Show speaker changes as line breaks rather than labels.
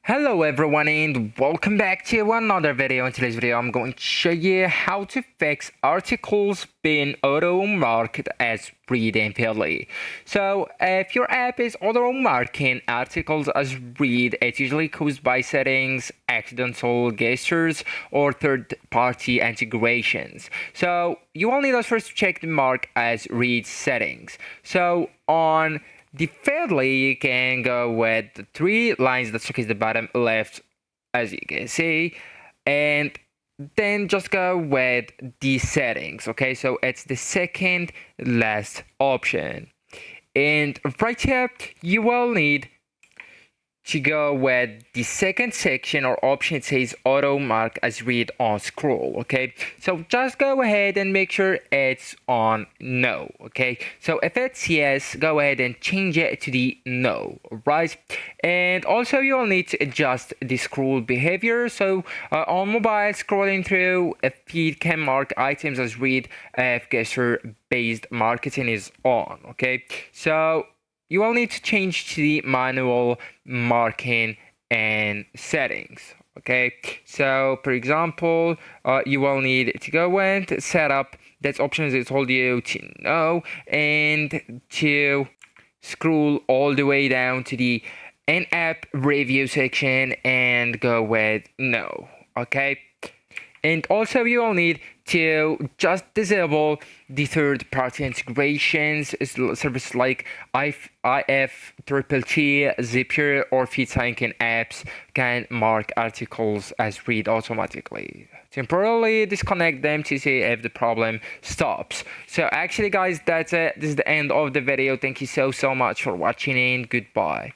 Hello everyone and welcome back to another video. In today's video I'm going to show you how to fix articles being auto marked as read immediately. So if your app is auto marking articles as read, it's usually caused by settings, accidental gestures, or third-party integrations. So you will need us first to check the mark as read settings. So on defaultly, you can go with the three lines that showcase the bottom left, as you can see, and then just go with the settings. Okay, so it's the second last option, and right here you will need to go with the second section or option. It says auto mark as read on scroll. Okay, so just go ahead and make sure it's on no. Okay, so if it's yes, go ahead and change it to the no. Right, and also you'll need to adjust the scroll behavior. So on mobile, scrolling through a feed can mark items as read if gesture based marketing is on. Okay, so you will need to change to the manual marking and settings. Okay, so for example, you will need to go and set up that options I told you to know, and to scroll all the way down to the in-app review section and go with no. Okay, and also you will need to just disable the third-party integrations. Services like IFTTT, Zapier, or FeedSync apps can mark articles as read automatically. Temporarily disconnect them to see if the problem stops. So actually guys, that's it. This is the end of the video. Thank you so much for watching and goodbye.